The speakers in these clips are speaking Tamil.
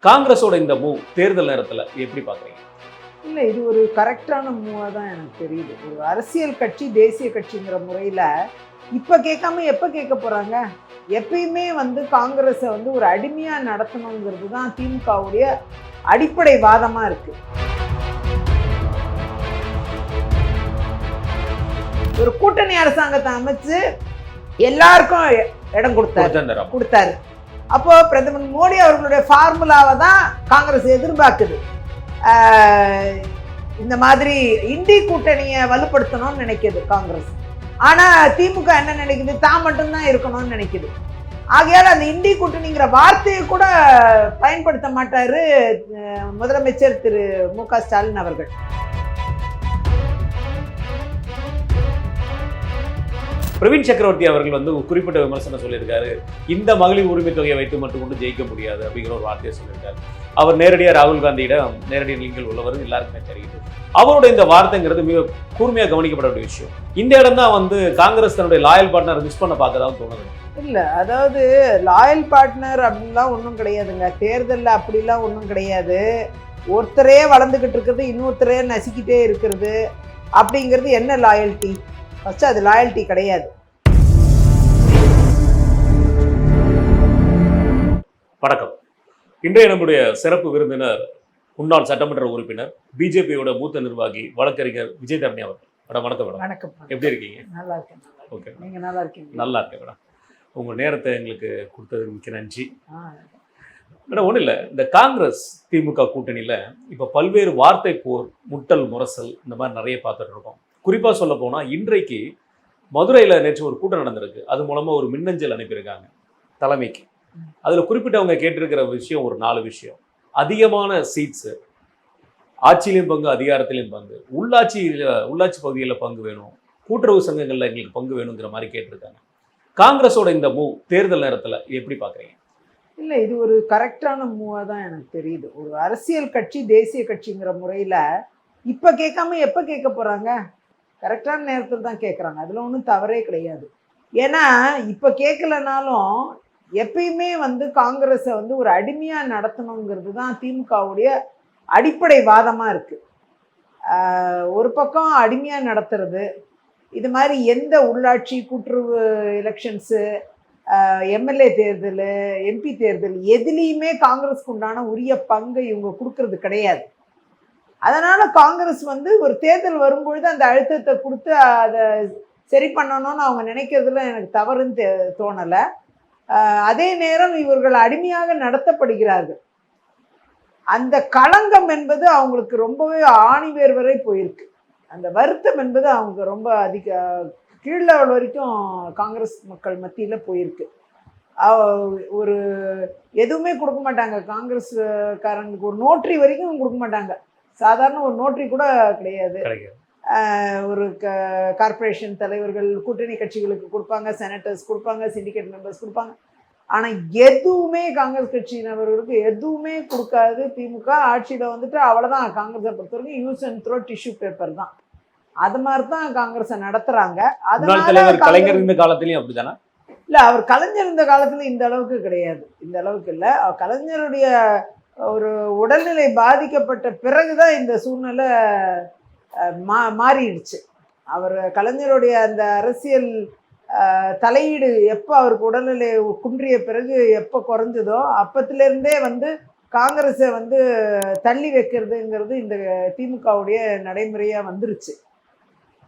காங்கிரஸோட இந்த மூவ் தேர்தல் நேரத்துல எப்படி பாக்குறீங்க? இல்லை, இது ஒரு கரெக்டான மூவாக தான் எனக்கு தெரியுது. ஒரு அரசியல் கட்சி தேசிய கட்சிங்கிற முறையில் இப்போ கேட்காம எப்போ கேட்க போகிறாங்க? எப்பயுமே காங்கிரஸை ஒரு அடிமையாக நடத்தணுங்கிறது தான் திமுகவுடைய அடிப்படை வாதமாக இருக்குது. ஒரு கூட்டணி அரசாங்கத்தை அமைச்சு எல்லாருக்கும் இடம் கொடுத்தாரு. அப்போ பிரதமர் மோடி அவர்களுடைய ஃபார்முலாவை தான் காங்கிரஸ் எதிர்பார்க்குது. இந்த மாதிரி இண்டி கூட்டணியை வலுப்படுத்தணும்னு நினைக்குது காங்கிரஸ். ஆனா திமுக என்ன நினைக்குது? தான் மட்டும்தான் இருக்கணும்னு நினைக்குது. ஆகையால் அந்த இண்டி கூட்டணிங்கிற வார்த்தையை கூட பயன்படுத்த மாட்டாரு முதலமைச்சர் திரு மு.க. ஸ்டாலின் அவர்கள். பிரவீன் சக்கரவர்த்தி அவர்கள் குறிப்பிட்ட விமர்சனம் சொல்லியிருக்காரு. இந்த மகளிர் உரிமை தொகையை வைத்து மட்டும் கொண்டு ஜெயிக்க முடியாது அப்படிங்கிற ஒரு வார்த்தையை சொல்லியிருக்காரு. அவர் நேரடியாக ராகுல் காந்தியிடம் நேரடி நீங்கள் உள்ளவர் எல்லாருக்குமே தெரியுது. அவருடைய இந்த வார்த்தைங்கிறது மிக கூர்மையாக கவனிக்கப்பட வேண்டிய விஷயம். இந்த இடம் தான் காங்கிரஸ் தன்னுடைய லாயல் பார்ட்னர் மிஸ் பண்ண பார்க்கதான் தோணுது. இல்லை, அதாவது லாயல் பார்ட்னர் அப்படின்லாம் ஒன்றும் கிடையாதுங்க. தேர்தலில் அப்படிலாம் ஒன்றும் கிடையாது. ஒருத்தரே வளர்ந்துக்கிட்டு இருக்கிறது, இன்னொருத்தரே நசிக்கிட்டே இருக்கிறது அப்படிங்கிறது என்ன லாயல்ட்டி? ஃபஸ்ட்டு அது லாயல்ட்டி கிடையாது. வணக்கம். இன்றைய நம்முடைய சிறப்பு விருந்தினர் முன்னாள் சட்டமன்ற உறுப்பினர், பிஜேபியோட மூத்த நிர்வாகி, வழக்கறிஞர் விஜய் தரணி அவர்கள். மேடம் வணக்கம். மேடம் வணக்கம். எப்படி இருக்கீங்க? நல்லா இருக்கேன். ஓகே, நீங்கள் நல்லா இருக்கீங்க? நல்லா இருக்கேன் மேடம். உங்கள் நேரத்தை எங்களுக்கு கொடுத்ததுக்கு மிக்க நன்றி. மேடம், ஒன்றும் இல்லை, இந்த காங்கிரஸ் திமுக கூட்டணியில் இப்போ பல்வேறு வார்த்தை போர், முட்டல், முரசல் இந்த மாதிரி நிறைய பார்த்துட்டு இருக்கோம். குறிப்பாக சொல்ல போனால் இன்றைக்கு மதுரையில் நேற்று ஒரு கூட்டம் நடந்திருக்கு. அது மூலமாக ஒரு மின்னஞ்சல் அனுப்பியிருக்காங்க தலைமைக்கு. அதில் குறிப்பிட்டவங்க கேட்டிருக்கிற விஷயம் ஒரு 4 விஷயம். அதிகமான சீட்ஸு, ஆட்சியிலையும் பங்கு, அதிகாரத்திலையும் பங்கு, உள்ளாட்சி பகுதிகளில் பங்கு வேணும், கூட்டுறவு சங்கங்களில் எங்களுக்கு பங்கு வேணுங்கிற மாதிரி கேட்டிருக்காங்க. காங்கிரஸோட இந்த மூவ் தேர்தல் நேரத்தில் எப்படி பார்க்குறீங்க? இல்லை, இது ஒரு கரெக்டான மூவாக தான் எனக்கு தெரியுது. ஒரு அரசியல் கட்சி தேசிய கட்சிங்கிற முறையில் இப்போ கேட்காம எப்போ கேட்க போகிறாங்க? கரெக்டான நேரத்தில் தான் கேட்குறாங்க. அதில் ஒன்றும் தவறே கிடையாது. ஏன்னா இப்போ கேட்கலனாலும் எப்பயுமே காங்கிரஸை ஒரு அடிமையாக நடத்தணுங்கிறது தான் திமுகவுடைய அடிப்படை வாதமாக இருக்குது. ஒரு பக்கம் அடிமையாக நடத்துறது, இது மாதிரி எந்த உள்ளாட்சி கூட்டுறவு எலெக்ஷன்ஸு, எம்எல்ஏ தேர்தல், எம்பி தேர்தல் எதுலேயுமே காங்கிரஸுக்கு உண்டான உரிய பங்கை இவங்க கொடுக்கறது கிடையாது. அதனால் காங்கிரஸ் ஒரு தேர்தல் வரும்பொழுது அந்த அழுத்தத்தை கொடுத்து அதை சரி பண்ணணும்னு அவங்க நினைக்கிறதுல எனக்கு தவறுன்னு தோணலை. அதே நேரம் இவர்கள் அடிமையாக நடத்தப்படுகிறார்கள். அந்த களங்கம் என்பது அவங்களுக்கு ரொம்பவே ஆணிவேர் வரை போயிருக்கு. அந்த வருத்தம் என்பது அவங்க ரொம்ப கீழ் லெவல் வரைக்கும் காங்கிரஸ் மக்கள் மத்தியில் போயிருக்கு. ஒரு எதுவுமே கொடுக்க மாட்டாங்க காங்கிரஸ்காரங்களுக்கு. ஒரு நோட்டரி வரைக்கும் கொடுக்க மாட்டாங்க. சாதாரண ஒரு நோட்டரி கூட கிடையாது. ஒரு கார்பரேஷன் தலைவர்கள் கூட்டணி கட்சிகளுக்கு கொடுப்பாங்க, செனட்டர்ஸ் கொடுப்பாங்க, சிண்டிகேட் மெம்பர்ஸ் கொடுப்பாங்க. ஆனால் எதுவுமே காங்கிரஸ் கட்சியினவர்களுக்கு எதுவுமே கொடுக்காது திமுக. ஆட்சியில் அவ்வளோதான். காங்கிரஸை பொறுத்த வரைக்கும் use and throw tissue paper தான். அது மாதிரி தான் காங்கிரஸை நடத்துகிறாங்க. அதனால கலைஞர் இந்த காலத்திலையும் அப்படிதானே? இல்லை, அவர் கலைஞர் இந்த காலத்தில் இந்த அளவுக்கு கிடையாது. இந்த அளவுக்கு இல்லை. கலைஞருடைய ஒரு உடல்நிலை பாதிக்கப்பட்ட பிறகுதான் இந்த சூழ்நிலை மாறிடுச்சு. அவர் கலைஞருடைய அந்த அரசியல் தலையீடு எப்போ அவருக்கு உடல்நிலை குன்றிய பிறகு எப்போ குறைஞ்சதோ அப்பத்திலேருந்தே காங்கிரஸை தள்ளி வைக்கிறதுங்கிறது இந்த திமுகவுடைய நடைமுறையாக வந்துருச்சு.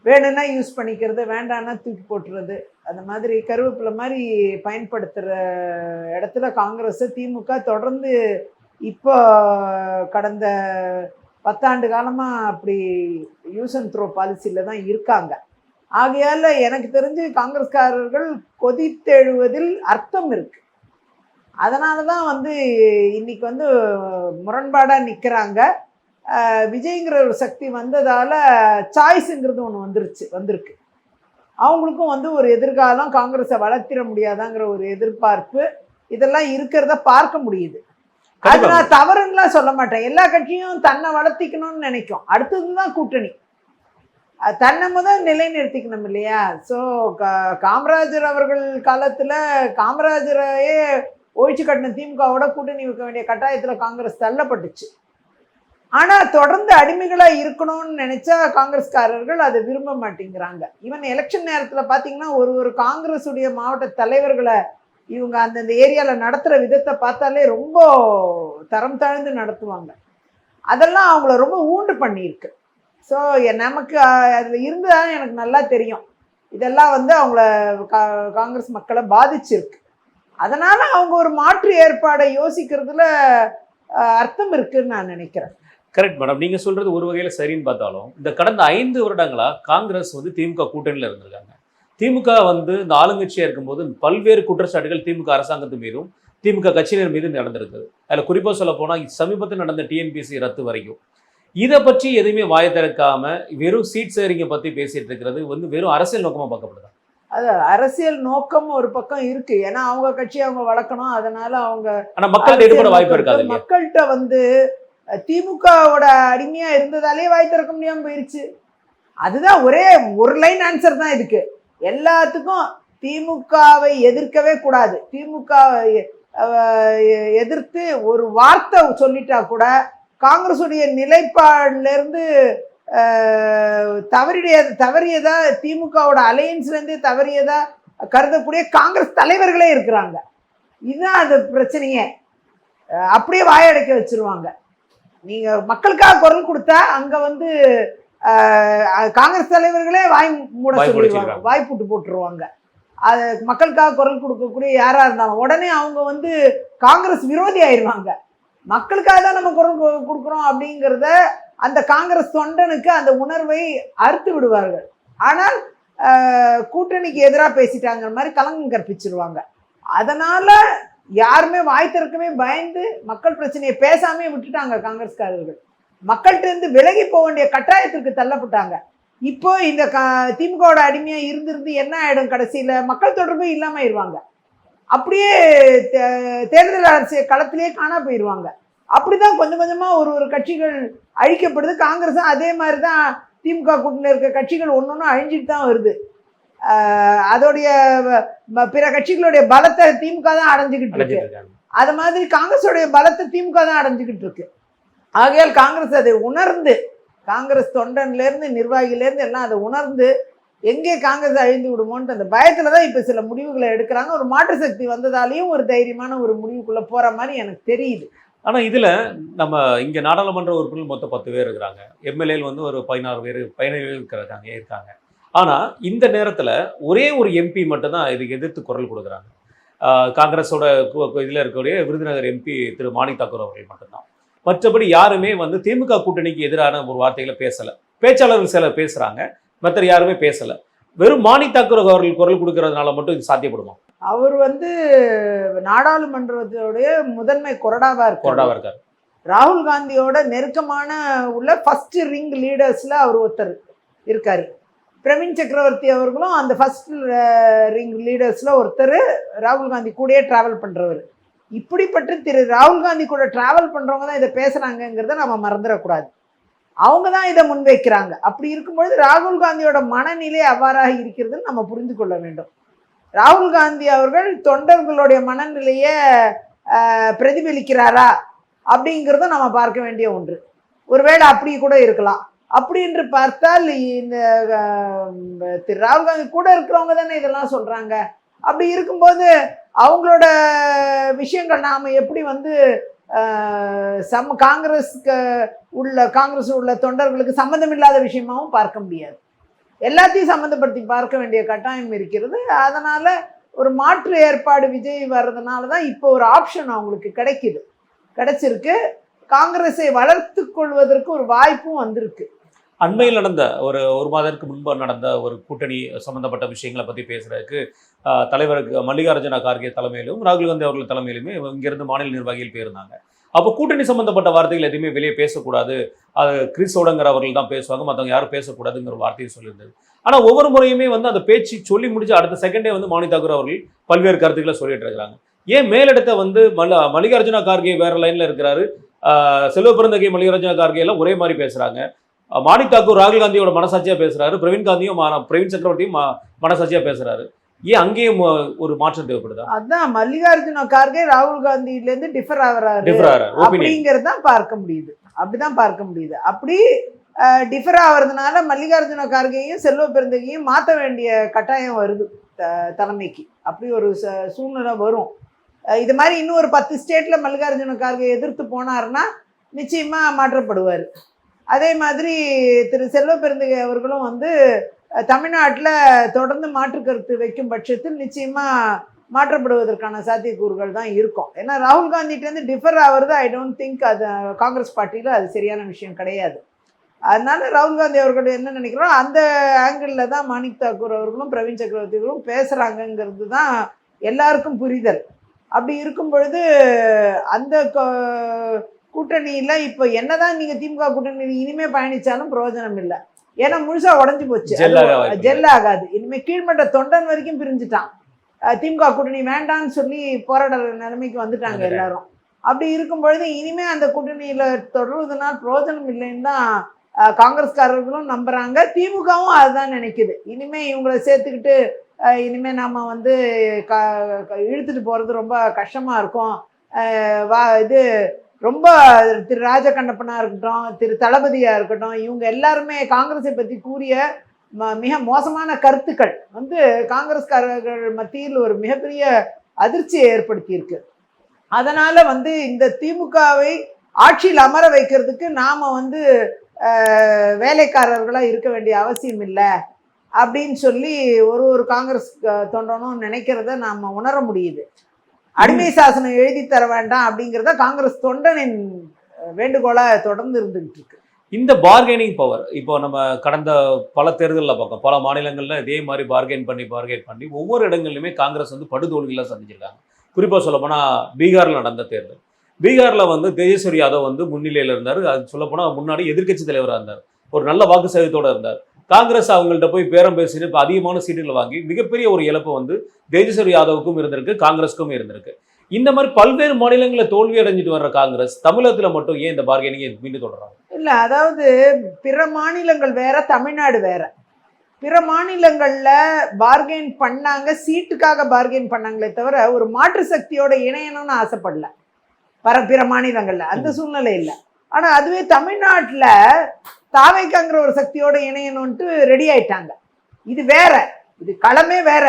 வேணும்னா யூஸ் பண்ணிக்கிறது, வேண்டான்னா தூக்கி போட்டுறது, அந்த மாதிரி கருவேப்பிலை மாதிரி பயன்படுத்துகிற இடத்துல காங்கிரஸை திமுக தொடர்ந்து இப்போ கடந்த 10 ஆண்டு காலமாக அப்படி யூஸ் அண்ட் த்ரோ பாலிசியில் தான் இருக்காங்க. ஆகையால் எனக்கு தெரிஞ்சு காங்கிரஸ்காரர்கள் கொதித்தெழுவதில் அர்த்தம் இருக்குது. அதனால தான் இன்னைக்கு முரண்பாடாக நிற்கிறாங்க. விஜய்ங்கிற ஒரு சக்தி வந்ததால் சாய்ஸுங்கிறது ஒன்று வந்திருக்கு. அவங்களுக்கும் ஒரு எதிர்காலம் காங்கிரஸை வளர்த்திட முடியாதாங்கிற ஒரு எதிர்பார்ப்பு இதெல்லாம் இருக்கிறத பார்க்க முடியுது. அது நான் தவறுன்னுலாம் சொல்ல மாட்டேன். எல்லா கட்சியும் தன்னை வளர்த்திக்கணும்னு நினைக்கும். அடுத்ததுதான் கூட்டணி. தன்னை முதல் நிலைநிறுத்திக்கணும் இல்லையா? ஸோ காமராஜர் அவர்கள் காலத்தில் காமராஜரையே ஒழிச்சு கட்டின திமுகவோட கூட்டணி வைக்க வேண்டிய கட்டாயத்தில் காங்கிரஸ் தள்ளப்பட்டுச்சு. ஆனால் தொடர்ந்து அடிமைகளாக இருக்கணும்னு நினைச்சா காங்கிரஸ்காரர்கள் அதை விரும்ப மாட்டேங்கிறாங்க. ஈவன் எலெக்ஷன் நேரத்தில் பார்த்தீங்கன்னா ஒரு காங்கிரஸுடைய மாவட்ட தலைவர்களை இவங்க அந்தந்த ஏரியாவில் நடத்துகிற விதத்தை பார்த்தாலே ரொம்ப தரம் தாழ்ந்து நடத்துவாங்க. அதெல்லாம் அவங்கள ரொம்ப ஊண்டு பண்ணியிருக்கு. ஸோ நமக்கு அதில் இருந்துதான் எனக்கு நல்லா தெரியும் இதெல்லாம் அவங்கள காங்கிரஸ் மக்களை பாதிச்சிருக்கு. அதனால் அவங்க ஒரு மாற்று ஏற்பாடை யோசிக்கிறதுல அர்த்தம் இருக்குன்னு நான் நினைக்கிறேன். கரெக்ட் மேடம், நீங்கள் சொல்கிறது ஒரு வகையில் சரின்னு பார்த்தாலும் இந்த கடந்த 5 வருடங்களாக காங்கிரஸ் திமுக கூட்டணியில் இருந்திருக்காங்க. திமுக இந்த ஆளுங்கட்சியாக இருக்கும்போது பல்வேறு குற்றச்சாட்டுகள் திமுக அரசாங்கத்து மீதும் திமுக கட்சியினர் மீது நடந்திருக்குது. அதில் குறிப்பாக சொல்ல போனால் சமீபத்தில் நடந்த டிஎன்பிஎஸ்சி ரத்து வரைக்கும் இதை பற்றி எதுவுமே வாய திறக்காம வெறும் சீட் ஷேரிங்கை பற்றி பேசிட்டு இருக்கிறது வெறும் அரசியல் நோக்கமாக பார்க்கப்படுது. அது அரசியல் நோக்கம் ஒரு பக்கம் இருக்கு. ஏன்னா அவங்க கட்சி அவங்க வளர்க்கணும், அதனால அவங்க மக்கள்கிட்ட ஈடுபட வாய்ப்பு இருக்காது. மக்கள்கிட்ட திமுகவோட அடிமையா இருந்ததாலே வாய் திறக்க முடியாம போயிருச்சு. அதுதான் ஒரு லைன் ஆன்சர் தான் இதுக்கு. எல்லாத்துக்கும் திமுகவை எதிர்க்கவே கூடாது, திமுக எதிர்த்து ஒரு வார்த்தை சொல்லிட்டா கூட காங்கிரஸுடைய நிலைப்பாடுல இருந்து தவறியதா திமுகவோட அலையன்ஸ்ல இருந்தே தவறியதா கருதக்கூடிய காங்கிரஸ் தலைவர்களே இருக்கிறாங்க. இதுதான் அந்த பிரச்சனையே. அப்படியே வாயடைக்க வச்சிருவாங்க. நீங்க மக்களுக்காக குரல் கொடுத்தா அங்க காங்கிரஸ் தலைவர்களே வாய் மூட சொல்லிடுவாங்க, வாய் பூட்டு போட்டுருவாங்க. அது மக்களுக்காக குரல் கொடுக்கக்கூடிய யாரா இருந்தாலும் உடனே அவங்க காங்கிரஸ் விரோதி ஆயிடுவாங்க. மக்களுக்காக தான் நம்ம குரல் கொடுக்குறோம் அப்படிங்கிறத அந்த காங்கிரஸ் தொண்டனுக்கு அந்த உணர்வை அறுத்து விடுவார்கள். ஆனால் கூட்டணிக்கு எதிராக பேசிட்டாங்கிற மாதிரி கலங்கம் கற்பிச்சிருவாங்க. அதனால யாருமே வாய் திறக்கவே பயந்து மக்கள் பிரச்சனையை பேசாமே விட்டுட்டாங்க காங்கிரஸ்காரர்கள். மக்கள்கிட்ட இருந்து விலகி போக வேண்டிய கட்டாயத்திற்கு தள்ளப்பட்டாங்க. இப்போ இந்த திமுகவோட அடிமையா இருந்திருந்து என்ன ஆயிடும், கடைசியில மக்கள் தொடர்பு இல்லாம ஆயிடுவாங்க. அப்படியே தேர்தல் அரசியல் களத்திலேயே காணா போயிடுவாங்க. அப்படிதான் கொஞ்சம் கொஞ்சமா ஒரு கட்சிகள் அழிக்கப்படுது. காங்கிரஸும் அதே மாதிரி தான் திமுக கூட்டணியில் இருக்க கட்சிகள் ஒன்னொன்னும் அழிஞ்சிட்டு தான் வருது. அதோடைய பிற கட்சிகளுடைய பலத்தை திமுக தான் அடைஞ்சுக்கிட்டு இருக்கு. அது மாதிரி காங்கிரஸோடைய பலத்தை திமுக தான் அடைஞ்சுக்கிட்டு இருக்கு. ஆகையால் காங்கிரஸ் அதை உணர்ந்து, காங்கிரஸ் தொண்டன்ல இருந்து நிர்வாகில இருந்து எல்லாம் அதை உணர்ந்து எங்கே காங்கிரஸ் அழிந்து விடுமோன்ட்டு அந்த பயத்துல தான் இப்ப சில முடிவுகளை எடுக்கிறாங்க. ஒரு மாற்று சக்தி வந்ததாலையும் ஒரு தைரியமான ஒரு முடிவுக்குள்ள போற மாதிரி எனக்கு தெரியுது. ஆனா இதுல நம்ம இங்க நாடாளுமன்ற உறுப்பினர்கள் மொத்தம் 10 பேர் இருக்கிறாங்க. எம்எல்ஏ ஒரு 16 பேர் 17 இருக்காங்க. ஆனா இந்த நேரத்துல ஒரே ஒரு எம்பி மட்டும்தான் இதுக்கு எதிர்த்து குரல் கொடுக்குறாங்க. காங்கிரஸோட இதுல இருக்கக்கூடிய விருதுநகர் எம்பி திரு மாணிக் தாக்கூர் அவர்கள் மட்டும்தான். மற்றபடி யாருமே திமுக கூட்டணிக்கு எதிரான ஒரு வார்த்தைகளை பேசல. பேச்சாளர்கள் சிலர் பேசுறாங்க, மற்ற யாருமே பேசல. வெறும் மாணிக் தாக்கூர் அவர்கள் குரல் கொடுக்கறதுனால மட்டும் இது சாத்தியப்படுமா? அவர் நாடாளுமன்றத்தோடைய முதன்மை கொறடாவா இருக்கார். ராகுல் காந்தியோட நெருக்கமான உள்ள ஃபர்ஸ்ட் ரிங் லீடர்ஸ்ல அவர் ஒருத்தர் இருக்காரு. பிரவீன் சக்கரவர்த்தி அவர்களும் அந்த ஃபர்ஸ்ட் ரிங் லீடர்ஸ்ல ஒருத்தர், ராகுல் காந்தி கூடயே டிராவல் பண்றவர். இப்படிப்பட்ட திரு ராகுல் காந்தி கூட டிராவல் பண்றவங்க தான் இதை பேசுறாங்கிறத நம்ம மறந்துடக்கூடாது. அவங்க தான் இதை முன்வைக்கிறாங்க. அப்படி இருக்கும்பொழுது ராகுல் காந்தியோட மனநிலை அவ்வாறாக இருக்கிறதுன்னு நம்ம புரிந்து கொள்ள வேண்டும். ராகுல் காந்தி அவர்கள் தொண்டர்களுடைய மனநிலையை பிரதிபலிக்கிறாரா அப்படிங்கிறத நம்ம பார்க்க வேண்டிய ஒன்று. ஒருவேளை அப்படி கூட இருக்கலாம். அப்படி என்று பார்த்தால் இந்த திரு ராகுல் காந்தி கூட இருக்கிறவங்க தானே இதெல்லாம் சொல்றாங்க. அப்படி இருக்கும்போது அவங்களோட விஷயங்கள் நாம எப்படி காங்கிரஸ் உள்ள தொண்டர்களுக்கு சம்மந்தம் இல்லாத விஷயமாவும் பார்க்க முடியாது. எல்லாத்தையும் சம்மந்தப்படுத்தி பார்க்க வேண்டிய கட்டாயம் இருக்கிறது. அதனால ஒரு மாற்று ஏற்பாடு விஜய் வர்றதுனால தான் இப்போ ஒரு ஆப்ஷன் அவங்களுக்கு கிடைச்சிருக்கு. காங்கிரஸை வளர்த்து கொள்வதற்கு ஒரு வாய்ப்பும் வந்திருக்கு. அண்மையில் நடந்த ஒரு மாதத்திற்கு முன்பு நடந்த ஒரு கூட்டணி சம்பந்தப்பட்ட விஷயங்களை பற்றி பேசுறதுக்கு தலைவருக்கு மல்லிகார்ஜுன கார்கே தலைமையிலும் ராகுல் காந்தி அவர்கள் தலைமையிலுமே இங்கிருந்து மாநில நிர்வாகிகள் போயிருந்தாங்க. அப்போ கூட்டணி சம்பந்தப்பட்ட வார்த்தைகள் எதுவுமே வெளியே பேசக்கூடாது, அது கிறிஸ்தோடங்கிற அவர்கள் தான் பேசுவாங்க, மற்றவங்க யாரும் பேசக்கூடாதுங்கிற வார்த்தையை சொல்லியிருந்தது. ஆனால் ஒவ்வொரு முறையுமே அந்த பேச்சு சொல்லி முடிச்சு அடுத்த செகண்டே மாணிக் தாக்கூர் அவர்கள் பல்வேறு கருத்துக்களை சொல்லிட்டு இருக்கிறாங்க. ஏன் மேலிடத்தை மல்லிகார்ஜுன கார்கே வேற லைன்ல இருக்கிறாரு, செல்வ பிறந்தகை மல்லிகார்ஜுன கார்கே எல்லாம் ஒரே மாதிரி பேசுறாங்க. மாணிக் தாக்கூர் ராகுல் காந்தியோட மனசாட்சியா பேசுறாரு, பிரவீன் சக்கரவர்த்தியும் மனசாட்சியா பேசுறாரு. ஏன் அங்கேயும் ஒரு மாற்றம் தேவைப்படுதா? அதான் மல்லிகார்ஜுன கார்கே ராகுல் காந்தியில இருந்து டிஃபர் ஆகுறாரு ஒப்பீனியன். அப்படிங்கிறது தான் பார்க்க முடியுது. அப்படிதான் பார்க்க முடியுது. அப்படி டிஃபர் ஆகிறதுனால மல்லிகார்ஜுன கார்கேயும் செல்வ பெருந்தகையும் மாற்ற வேண்டிய கட்டாயம் வருது தலைமைக்கு. அப்படி ஒரு சூழ்நிலை வரும். இது மாதிரி இன்னும் ஒரு 10 ஸ்டேட்ல மல்லிகார்ஜுன கார்கே எதிர்த்து போனாருன்னா நிச்சயமா மாற்றப்படுவார். அதே மாதிரி திரு செல்வ பெருந்தகை அவர்களும் வந்து தமிழ்நாட்டில் தொடர்ந்து மாற்று கருத்து வைக்கும் பட்சத்தில் நிச்சயமா மாற்றப்படுவதற்கான சாத்தியக்கூறுகள் தான் இருக்கும். ஏன்னா ராகுல் காந்திகிட்டேருந்து டிஃபர் ஆகிறது ஐ டோன்ட் திங்க் அது காங்கிரஸ் பார்ட்டியில் அது சரியான விஷயம் கிடையாது. அதனால ராகுல் காந்தி அவர்கள் என்ன நினைக்கிறோம் அந்த ஆங்கிளில் தான் மாணிக் தாக்கூர் அவர்களும் பிரவீன் சக்கரவர்த்திகளும் பேசுகிறாங்கங்கிறது தான் எல்லாருக்கும் புரிதல். அப்படி இருக்கும் பொழுது அந்த கூட்டணியில் இப்போ என்னதான் நீங்கள் திமுக கூட்டணி இனிமே பயணித்தாலும் பிரயோஜனம் இல்லை. ஏன்னா முழுசா உடஞ்சி போச்சு, ஜெல் ஆகாது. இனிமே கீழ்மட்ட தொண்டன் வரைக்கும் பிரிஞ்சுட்டான். திமுக கூட்டணி வேண்டான்னு சொல்லி போராட நிலைமைக்கு வந்துட்டாங்க எல்லாரும். அப்படி இருக்கும் பொழுது இனிமே அந்த கூட்டணியில தொடர்வதனால் பிரயோஜனம் இல்லைன்னு தான் காங்கிரஸ்காரர்களும் நம்புறாங்க. திமுகவும் அதுதான் நினைக்குது. இனிமே இவங்களை சேர்த்துக்கிட்டு இனிமே நாம வந்து இழுத்துட்டு போறது ரொம்ப கஷ்டமா இருக்கும். இது ரொம்ப திரு ராஜகண்ணப்பனா இருக்கட்டும், திரு தளபதியா இருக்கட்டும், இவங்க எல்லாருமே காங்கிரஸை பற்றி கூறிய மிக மோசமான கருத்துக்கள் வந்து காங்கிரஸ்காரர்கள் மத்தியில் ஒரு மிகப்பெரிய அதிர்ச்சியை ஏற்படுத்தியிருக்கு. அதனால வந்து இந்த திமுகவை ஆட்சியில் அமர வைக்கிறதுக்கு நாம வந்து வேலைக்காரர்களாக இருக்க வேண்டிய அவசியம் இல்லை அப்படின்னு சொல்லி ஒரு காங்கிரஸ் தொண்டனும் நினைக்கிறத நாம உணர முடியுது. அடிமை சாசனம் எழுதி தர வேண்டாம் அப்படிங்கிறத காங்கிரஸ் தொண்டனின் வேண்டுகோளா தொடர்ந்து இருந்துகிட்டு இருக்கு. இந்த பார்கெனிங் பவர் இப்போ நம்ம கடந்த பல தேர்தலில் பார்க்கோம். பல மாநிலங்களில் இதே மாதிரி பார்கெயின் பண்ணி ஒவ்வொரு இடங்கள்லையுமே காங்கிரஸ் வந்து படுதோல்விகளை சந்திச்சிருக்காங்க. குறிப்பாக சொல்லப்போனால் பீகாரில் நடந்த தேர்தல். பீகாரில் வந்து தேஜஸ்வரி யாதவ் வந்து முன்னிலையில் இருந்தார். அது சொல்லப்போனால் முன்னாடி எதிர்க்கட்சி தலைவராக இருந்தார். ஒரு நல்ல வாக்கு சதவீதத்தோடு இருந்தார். காங்கிரஸ் அவங்கள்ட்ட போய் பேரம் பேசிட்டு இப்போ அதிகமான சீட்டுகளை வாங்கி மிகப்பெரிய ஒரு இழப்பு வந்து தேஜஸ்வரி யாதவுக்கும் இருந்திருக்கு, காங்கிரஸுக்கும் இருந்திருக்கு. இந்த மாதிரி பல்வேறு மாநிலங்களில் தோல்வி அடைஞ்சிட்டு வர்ற காங்கிரஸ் தமிழகத்தில் மட்டும் ஏன் இந்த பார்கெனிங்கை மீண்டும் தொடர்றாங்க? இல்லை, அதாவது பிற மாநிலங்கள் வேற, தமிழ்நாடு வேற. பிற மாநிலங்களில் பார்கெயின் பண்ணாங்க, சீட்டுக்காக பார்கெயின் பண்ணாங்களே தவிர ஒரு மாற்று சக்தியோட இணையணும்னு ஆசைப்படல பிற மாநிலங்களில். அந்த சூழ்நிலை இல்லை. ஆனால் அதுவே தமிழ்நாட்டில் தாவைக்காங்கிற ஒரு சக்தியோட இணையணும்ட்டு ரெடி ஆயிட்டாங்க. இது வேற, இது களமே வேற.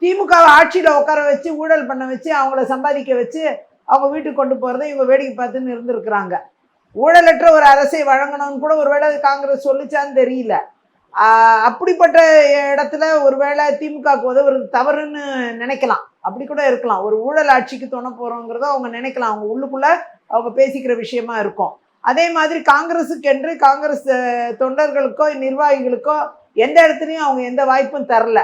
திமுகவை ஆட்சியில் உட்கார வச்சு ஊழல் பண்ண வச்சு அவங்கள சம்பாதிக்க வச்சு அவங்க வீட்டுக்கு கொண்டு போகிறத இவங்க வேடிக்கை பார்த்துன்னு இருந்திருக்கிறாங்க. ஊழலற்ற ஒரு அரசை வழங்கணும்னு கூட ஒருவேளை காங்கிரஸ் சொல்லிச்சான்னு தெரியல. அப்படிப்பட்ட இடத்துல ஒருவேளை திமுகவுக்கு உதவுறது தவறுன்னு நினைக்கலாம். அப்படி கூட இருக்கலாம். ஒரு ஊழல் ஆட்சிக்கு துணை போகிறோங்கிறத அவங்க நினைக்கலாம். அவங்க உள்ளுக்குள்ள அவங்க பேசிக்கிற விஷயமா இருக்கும். அதே மாதிரி காங்கிரஸுக்கென்று காங்கிரஸ் தொண்டர்களுக்கோ நிர்வாகிகளுக்கோ எந்த இடத்துலையும் அவங்க எந்த வாய்ப்பும் தரல.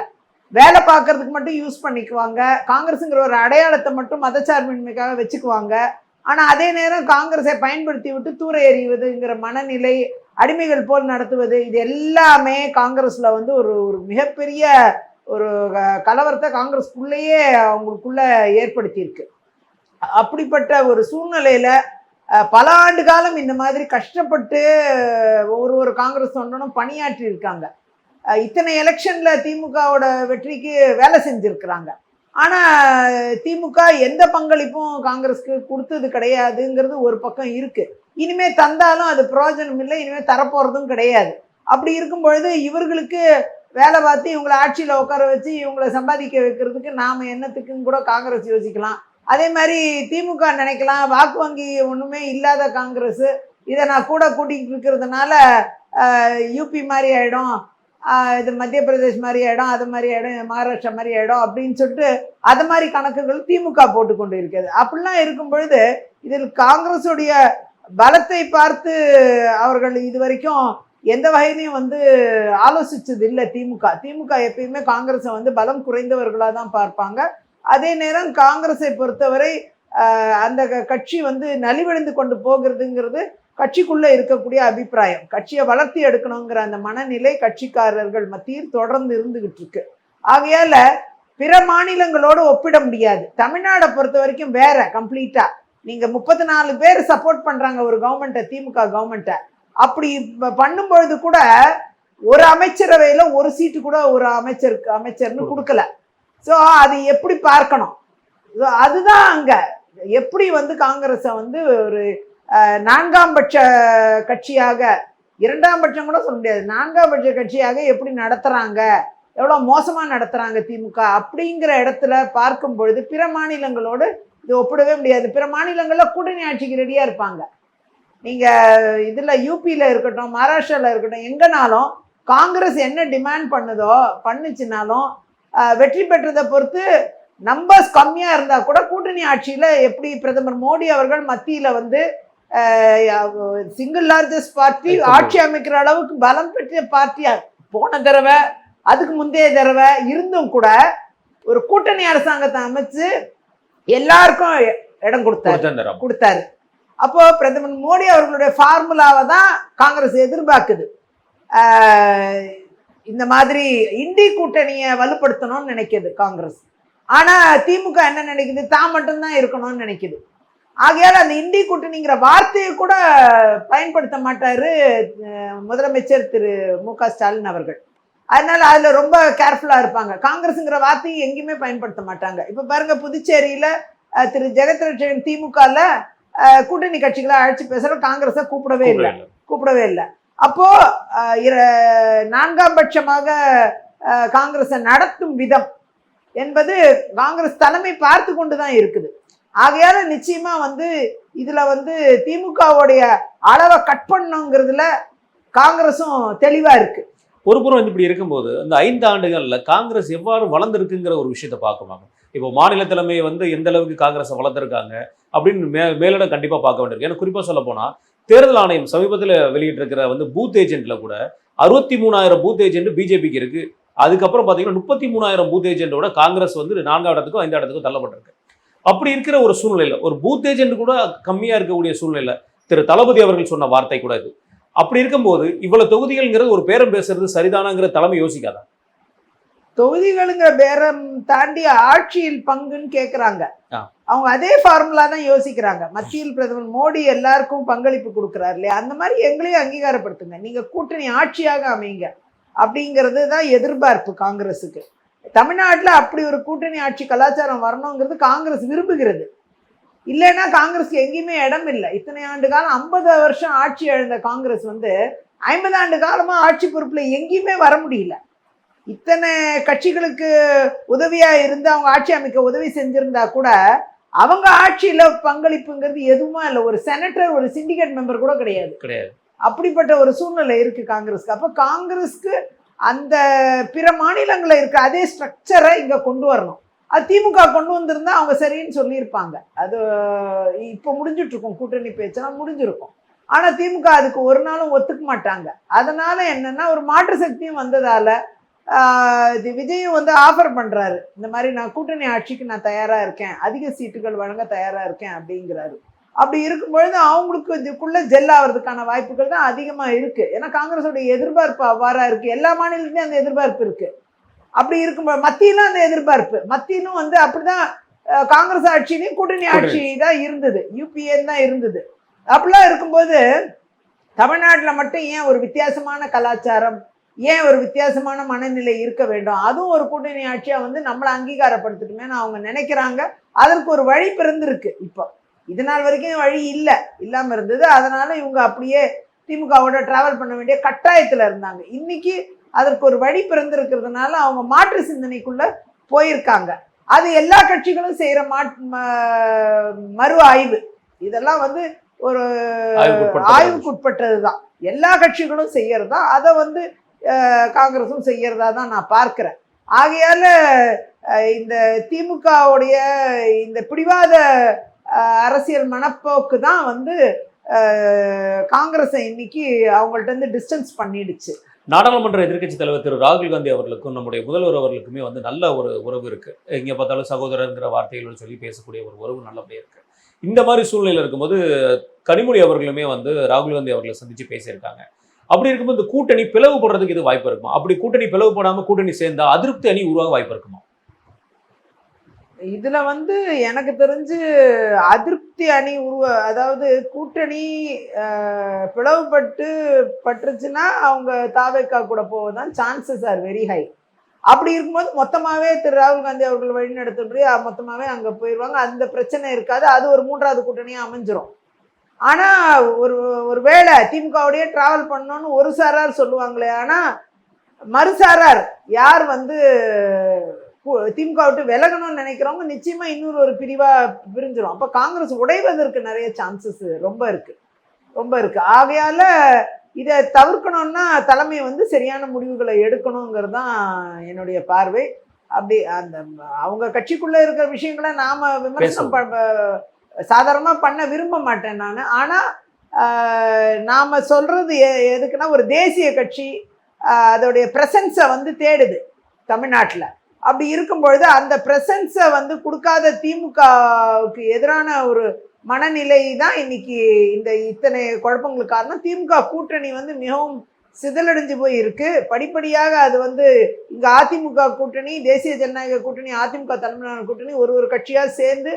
வேலை பார்க்கறதுக்கு மட்டும் யூஸ் பண்ணிக்குவாங்க. காங்கிரஸுங்கிற ஒரு அடையாளத்தை மட்டும் மதச்சார்பின்மைக்காக வச்சுக்குவாங்க. ஆனால் அதே நேரம் காங்கிரஸை பயன்படுத்தி விட்டு தூர எறிவதுங்கிற மனநிலை, அடிமைகள் போல் நடத்துவது, இது எல்லாமே காங்கிரஸில் வந்து ஒரு மிகப்பெரிய ஒரு கலவரத்தை காங்கிரஸ்குள்ளேயே அவங்களுக்குள்ள ஏற்படுத்தியிருக்கு. அப்படிப்பட்ட ஒரு சூழ்நிலையில் பல ஆண்டு காலம் இந்த மாதிரி கஷ்டப்பட்டு ஒரு காங்கிரஸ் தொண்டனும் பணியாற்றி இருக்காங்க. இத்தனை எலெக்ஷன்ல திமுகவோட வெற்றிக்கு வேலை செஞ்சிருக்கிறாங்க. ஆனால் திமுக எந்த பங்களிப்பும் காங்கிரஸ்க்கு கொடுத்தது கிடையாதுங்கிறது ஒரு பக்கம் இருக்கு. இனிமே தந்தாலும் அது பிரயோஜனம் இல்லை, இனிமே தரப்போறதும் கிடையாது. அப்படி இருக்கும் பொழுது இவர்களுக்கு வேலை பார்த்து இவங்களை ஆட்சியில் உட்கார வச்சு இவங்களை சம்பாதிக்க வைக்கிறதுக்கு நாம என்னத்துக்குன்னு கூட காங்கிரஸ் யோசிக்கலாம். அதே மாதிரி திமுக நினைக்கலாம், வாக்கு வங்கி ஒன்றுமே இல்லாத காங்கிரஸ், இதை நான் கூட கூட்டிகிட்டு இருக்கிறதுனால யூபி மாதிரி ஆகிடும், இது மத்திய பிரதேஷ் மாதிரி ஆகிடும், அது மாதிரி ஆகிடும், மகாராஷ்டிரா மாதிரி ஆகிடும் அப்படின்னு சொல்லிட்டு அது மாதிரி கணக்குகள் திமுக போட்டுக்கொண்டு இருக்கிறது. அப்படிலாம் இருக்கும் பொழுது இதில் காங்கிரஸுடைய பலத்தை பார்த்து அவர்கள் இது வரைக்கும் எந்த வகையிலையும் வந்து ஆலோசிச்சது இல்லை. திமுக எப்பயுமே காங்கிரஸை வந்து பலம் குறைந்தவர்களாக தான் பார்ப்பாங்க. அதே நேரம் காங்கிரஸை பொறுத்தவரை அந்த கட்சி வந்து நலிவடைந்து கொண்டு போகிறதுங்கிறது கட்சிக்குள்ளே இருக்கக்கூடிய அபிப்பிராயம். கட்சியை வளர்த்தி எடுக்கணுங்கிற அந்த மனநிலை கட்சிக்காரர்கள் மத்தியில் தொடர்ந்து இருந்துகிட்டு இருக்கு. ஆகையால பிற மாநிலங்களோடு ஒப்பிட முடியாது. தமிழ்நாடை பொறுத்த வரைக்கும் வேற கம்ப்ளீட்டா. நீங்க 34 பேர் சப்போர்ட் பண்றாங்க ஒரு கவர்மெண்ட்டை, திமுக கவர்மெண்ட்டை. அப்படி பண்ணும்பொழுது கூட ஒரு அமைச்சரவையில் ஒரு சீட்டு கூட ஒரு அமைச்சர்னு கொடுக்கல. ஸோ அது எப்படி பார்க்கணும்? ஸோ அதுதான் அங்க எப்படி வந்து காங்கிரஸை வந்து ஒரு நான்காம் பட்ச கட்சியாக, இரண்டாம் பட்சம் கூட சொல்ல முடியாது, நான்காம் பட்ச கட்சியாக எப்படி நடத்துறாங்க, எவ்வளோ மோசமா நடத்துறாங்க திமுக அப்படிங்கிற இடத்துல பார்க்கும் பொழுது பிற மாநிலங்களோடு இது ஒப்பிடவே முடியாது. பிற மாநிலங்கள்ல கூட்டணி ஆட்சிக்கு ரெடியா இருப்பாங்க. நீங்க இதுல யூபியில இருக்கட்டும், மகாராஷ்டிரால இருக்கட்டும், எங்கனாலும் காங்கிரஸ் என்ன டிமாண்ட் பண்ணுச்சுனாலும் வெற்றி பெற்றதை பொறுத்து நம்பர்ஸ் கம்மியா இருந்தா கூட கூட்டணி ஆட்சியில எப்படி பிரதமர் மோடி அவர்கள் மத்தியில வந்து சிங்கிள் லார்ஜஸ்ட் பார்ட்டி ஆட்சி அமைக்கிற அளவுக்கு பலம் பெற்ற பார்ட்டியா போன தடவை அதுக்கு முந்தைய தடவை இருந்தும் கூட ஒரு கூட்டணி அரசாங்கத்தை அமைச்சு எல்லாருக்கும் இடம் கொடுத்தாரு. அப்போ பிரதமர் மோடி அவர்களுடைய ஃபார்முலாவை தான் காங்கிரஸ் எதிர்பார்க்குது. இந்த மாதிரி இந்தி கூட்டணியை வலுப்படுத்தணும்னு நினைக்குது காங்கிரஸ். ஆனா திமுக என்ன நினைக்குது, தான் மட்டும்தான் இருக்கணும்னு நினைக்குது. ஆகையால் அந்த இந்தி கூட்டணிங்கிற வார்த்தையை கூட பயன்படுத்த மாட்டாரு முதலமைச்சர் திரு மு.க. ஸ்டாலின் அவர்கள். அதனால அதுல ரொம்ப கேர்ஃபுல்லா இருப்பாங்க. காங்கிரஸுங்கிற வார்த்தையை எங்கேயுமே பயன்படுத்த மாட்டாங்க. இப்ப பாருங்க, புதுச்சேரியில திரு ஜெகத்ரட்சகன் திமுகல கூட்டணி கட்சிகளை அழைச்சி பேசுற காங்கிரஸை கூப்பிடவே இல்லை. அப்போ நான்காம் பட்சமாக காங்கிரஸை நடத்தும் விதம் என்பது காங்கிரஸ் தலைமை பார்த்து கொண்டுதான் இருக்குது. ஆகையால நிச்சயமா வந்து இதுல வந்து திமுகவுடைய அளவை கட் பண்ணுங்கிறதுல காங்கிரஸும் தெளிவா இருக்கு. ஒரு புறம் இப்படி இருக்கும்போது அந்த 5 ஆண்டுகள்ல காங்கிரஸ் எவ்வாறு வளர்ந்துருக்குங்கிற ஒரு விஷயத்த பார்க்குவாங்க. இப்போ மாநில தலைமையை வந்து எந்த அளவுக்கு காங்கிரஸை வளர்த்துருக்காங்க அப்படின்னு மேலிடம் கண்டிப்பா பார்க்க வேண்டியிருக்கு. ஏன்னா குறிப்பா சொல்ல போனா தேர்தல் ஆணையம் சமீபத்தில் வெளியிட்டிருக்கிற வந்து பூத் ஏஜென்ட்ல கூட 63,000 பூத் ஏஜென்ட் பிஜேபிக்கு இருக்கு. அதுக்கப்புறம் பார்த்தீங்கன்னா 33,000 பூத் ஏஜென்ட்டோட காங்கிரஸ் வந்து 4ஆம் இடத்துக்கும் 5ஆம் இடத்துக்கும் தள்ளப்பட்டிருக்கு. அப்படி இருக்கிற ஒரு சூழ்நிலையில ஒரு பூத் ஏஜென்ட் கூட கம்மியா இருக்கக்கூடிய சூழ்நிலை திரு தளபதி அவர்கள் சொன்ன வார்த்தை கூட இது. அப்படி இருக்கும்போது இவ்வளவு தொகுதிகள்ங்கிறது ஒரு பேரம் பேசுறது சரிதானாங்கிற தலைமை யோசிக்காதா? தொகுதிகளுங்கிற பேரம் தாண்டி ஆட்சியில் பங்குன்னு கேட்குறாங்க. அவங்க அதே ஃபார்முலா தான் யோசிக்கிறாங்க. மத்தியில் பிரதமர் மோடி எல்லாருக்கும் பங்களிப்பு கொடுக்குறாரு இல்லையா, அந்த மாதிரி எங்களையும் அங்கீகாரப்படுத்துங்க, நீங்க கூட்டணி ஆட்சியாக அமைங்க அப்படிங்கிறது தான் எதிர்பார்ப்பு காங்கிரஸுக்கு. தமிழ்நாட்டில் அப்படி ஒரு கூட்டணி ஆட்சி கலாச்சாரம் வரணுங்கிறது காங்கிரஸ் விரும்புகிறது. இல்லைன்னா காங்கிரஸ்க்கு எங்கேயுமே இடம் இல்லை. இத்தனை ஆண்டு காலம் 50 வருஷம் ஆட்சி இழந்த காங்கிரஸ் வந்து 50 ஆண்டு காலமா ஆட்சி பொறுப்புல எங்கேயுமே வர முடியல. இத்தனை கட்சிகளுக்கு உதவியா இருந்து அவங்க ஆட்சி அமைக்க உதவி செஞ்சிருந்தா கூட அவங்க ஆட்சியில பங்களிப்புங்கிறது எதுவுமே இல்லை. ஒரு செனட்டர், ஒரு சிண்டிகேட் மெம்பர் கூட கிடையாது. அப்படிப்பட்ட ஒரு சூழ்நிலை இருக்கு காங்கிரஸ்க்கு. அப்ப காங்கிரஸ்க்கு அந்த பிற மாநிலங்களில் இருக்க அதே ஸ்ட்ரக்சரை இங்க கொண்டு வரணும். அது திமுக கொண்டு வந்திருந்தா அவங்க சரின்னு சொல்லியிருப்பாங்க. அது இப்போ முடிஞ்சிட்டு இருக்கும், கூட்டணி பேச்செல்லாம் முடிஞ்சிருக்கும். ஆனா திமுக அதுக்கு ஒரு நாளும் ஒத்துக்க மாட்டாங்க. அதனால என்னன்னா ஒரு மாற்று சக்தியும் வந்ததால விஜயும் வந்து ஆஃபர் பண்றாரு, இந்த மாதிரி நான் கூட்டணி ஆட்சிக்கு நான் தயாரா இருக்கேன், அதிக சீட்டுகள் வழங்க தயாரா இருக்கேன் அப்படிங்கிறாரு. அப்படி இருக்கும்பொழுது அவங்களுக்கு இதுக்குள்ள ஜெல் ஆகிறதுக்கான வாய்ப்புகள் தான் அதிகமா இருக்கு. ஏன்னா காங்கிரஸோட எதிர்பார்ப்பு அவ்வாறா இருக்கு. எல்லா மாநிலத்திலையும் அந்த எதிர்பார்ப்பு இருக்கு. அப்படி இருக்கும்போது மத்தியிலும் அந்த எதிர்பார்ப்பு, மத்தியிலும் வந்து அப்படிதான் காங்கிரஸ் ஆட்சியிலையும் கூட்டணி ஆட்சி தான் இருந்தது, யூபிஏ தான் இருந்தது. அப்படிலாம் இருக்கும்போது தமிழ்நாட்டில் மட்டும் ஏன் ஒரு வித்தியாசமான கலாச்சாரம், ஏன் ஒரு வித்தியாசமான மனநிலை இருக்க வேண்டும்? அதுவும் ஒரு கூட்டணி ஆட்சியா வந்து நம்மளை அங்கீகாரப்படுத்தட்டுமேன்னு அவங்க நினைக்கிறாங்க. அதற்கு ஒரு வழி பிறந்திருக்கு. இப்போ இது நாள் வரைக்கும் வழி இல்லாம இருந்தது. அதனால இவங்க அப்படியே திமுகவோட டிராவல் பண்ண வேண்டிய கட்டாயத்துல இருந்தாங்க. இன்னைக்கு அதற்கு ஒரு வழி பிறந்திருக்கிறதுனால அவங்க மாற்று சிந்தனைக்குள்ள போயிருக்காங்க. அது எல்லா கட்சிகளும் செய்யற மறு ஆய்வு, இதெல்லாம் வந்து ஒரு ஆய்வுக்குட்பட்டதுதான். எல்லா கட்சிகளும் செய்யறதா, அதை வந்து காங்கிரஸும் செய்யறதா தான் நான் பார்க்கிறேன். ஆகையால இந்த திமுகவுடைய இந்த பிடிவாத அரசியல் மனப்போக்கு தான் வந்து காங்கிரஸை இன்னைக்கு அவங்கள்ட்ட இருந்து டிஸ்டன்ஸ் பண்ணிடுச்சு. நாடாளுமன்ற எதிர்க்கட்சி தலைவர் திரு ராகுல் காந்தி அவர்களுக்கும் நம்முடைய முதல்வர் அவர்களுக்குமே வந்து நல்ல ஒரு உறவு இருக்கு. எங்கே பார்த்தாலும் சகோதரங்கிற வார்த்தைகள் சொல்லி பேசக்கூடிய ஒரு உறவு நல்லபடியா இருக்கு. இந்த மாதிரி சூழ்நிலையில் இருக்கும்போது கனிமொழி அவர்களுமே வந்து ராகுல் காந்தி அவர்களை சந்திச்சு பேசியிருக்காங்க. அப்படி இருக்கும்போது இந்த கூட்டணி பிளவுபடுறதுக்கு இது வாய்ப்பு இருக்குமா? அப்படி கூட்டணி பிளவுபடாம கூட்டணி சேர்ந்தா அதிருப்தி அணி உருவாக வாய்ப்பு இருக்குமா? இதுல வந்து எனக்கு தெரிஞ்சு அதிருப்தி அணி அதாவது கூட்டணி பிளவுபட்டுச்சுன்னா அவங்க தாவேக்கா கூட போவதான் சான்சஸ் ஆர் வெரி ஹை. அப்படி இருக்கும்போது மொத்தமாவே திரு ராகுல் காந்தி அவர்கள் வழிநடத்தும்படி மொத்தமாவே அங்க போயிடுவாங்க. அந்த பிரச்சனை இருக்காது. அது ஒரு 3வது கூட்டணியா அமைஞ்சிரும். ஆனா ஒரு ஒரு வேளை திமுகவுடைய டிராவல் பண்ணணும்னு ஒரு சாரார் சொல்லுவாங்களே, ஆனா மறுசாரார் யார் வந்து திமுக விட்டு விலகணும்னு நினைக்கிறவங்க நிச்சயமா இன்னொரு ஒரு பிரிவா பிரிஞ்சிடும். அப்ப காங்கிரஸ் உடைவதற்கு நிறைய சான்சஸ் ரொம்ப இருக்கு. ஆகையால இதை தவிர்க்கணும்னா தலைமை வந்து சரியான முடிவுகளை எடுக்கணுங்கிறது தான் என்னுடைய பார்வை. அப்படி அந்த அவங்க கட்சிக்குள்ள இருக்கிற விஷயங்களை நாம விமர்சனம் சாதாரணமா பண்ண விரும்ப மாட்டேன் நான். ஆனா நாம சொல்றது எதுக்குன்னா, ஒரு தேசிய கட்சி அதோடைய பிரசன்ஸை வந்து தேடுது தமிழ்நாட்டில். அப்படி இருக்கும் பொழுது அந்த பிரசன்ஸை வந்து கொடுக்காத திமுகவுக்கு எதிரான ஒரு மனநிலை தான் இன்னைக்கு இந்த இத்தனை குழப்பங்களுக்கு காரணம். திமுக கூட்டணி வந்து மிகவும் சிதலடைஞ்சு போய் இருக்கு. படிப்படியாக அது வந்து இங்க அதிமுக கூட்டணி, தேசிய ஜனநாயக கூட்டணி, அதிமுக தலைமையிலான கூட்டணி ஒரு கட்சியா சேர்ந்து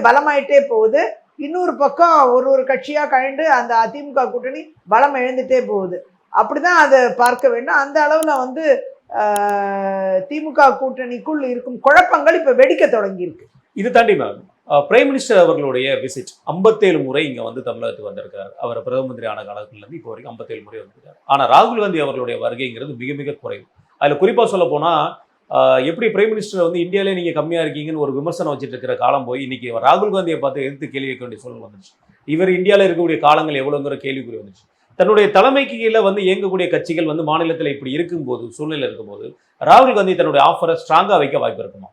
பலமாயிட்டே போகுது. இன்னொரு பக்கம் ஒரு கட்சியா கழிந்து அந்த அதிமுக கூட்டணி பலம் இழந்துட்டே போகுது. அப்படிதான் அதை பார்க்க வேண்டும். அந்த அளவுல வந்து திமுக கூட்டணிக்குள் இருக்கும் குழப்பங்கள் இப்ப வெடிக்க தொடங்கி இருக்கு. இது தாண்டி மேம், பிரைம் மினிஸ்டர் அவர்களுடைய விசிட் 57 முறை இங்க வந்து தமிழகத்துக்கு வந்திருக்காரு. அவர் பிரதம மந்திரி ஆன காலத்திலிருந்து இப்போ வரைக்கும் 57 முறை வந்திருக்காரு. ஆனா ராகுல் காந்தி அவர்களுடைய வருகைங்கிறது மிக மிக குறைவு. அதுல குறிப்பா சொல்ல போனா எப்படி பிரைம் மினிஸ்டர் வந்து இந்தியாவிலே நீங்க கம்மியா இருக்கீங்கன்னு ஒரு விமர்சனம் வச்சுட்டு இருக்கிற காலம் போய் இன்னைக்கு ராகுல் காந்தியை பார்த்து எதிர்த்து கேள்வி கேட்க வேண்டிய சூழல் வந்துச்சு. இவர் இந்தியாவில் இருக்கக்கூடிய காலங்கள் எவ்வளவுங்கிற கேள்விக்குறி வந்துச்சு. தன்னுடைய தலைமைக்கு கீழே வந்து இயங்கக்கூடிய கட்சிகள் வந்து மாநிலத்தில் இப்படி இருக்கும்போது, சூழ்நிலை இருக்கும்போது ராகுல் காந்தி தன்னுடைய ஆஃபரை ஸ்ட்ராங்கா வைக்க வாய்ப்பு இருக்குமா?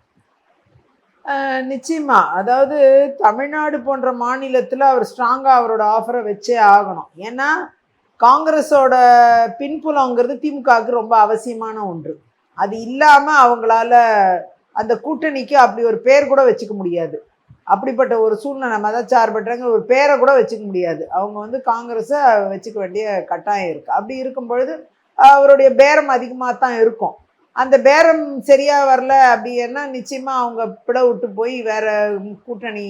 நிச்சயமா. அதாவது தமிழ்நாடு போன்ற மாநிலத்தில் அவர் ஸ்ட்ராங்கா அவரோட ஆஃபரை வச்சே ஆகணும். ஏன்னா காங்கிரஸோட பின்புலங்கிறது திமுகவுக்கு ரொம்ப அவசியமான ஒன்று. அது இல்லாம அவங்களால அந்த கூட்டணிக்கு அப்படி ஒரு பேர் கூட வச்சுக்க முடியாது. அப்படிப்பட்ட ஒரு சூழ்நிலை, மதச்சார்பற்றங்க ஒரு பேரை கூட வச்சுக்க முடியாது. அவங்க வந்து காங்கிரஸை வச்சுக்க வேண்டிய கட்டாயம் இருக்கு. அப்படி இருக்கும் பொழுது அவருடைய பேரம் அதிகமாக தான் இருக்கும். அந்த பேரம் சரியா வரல அப்படின்னா நிச்சயமா அவங்க பிட விட்டு போய் வேற கூட்டணி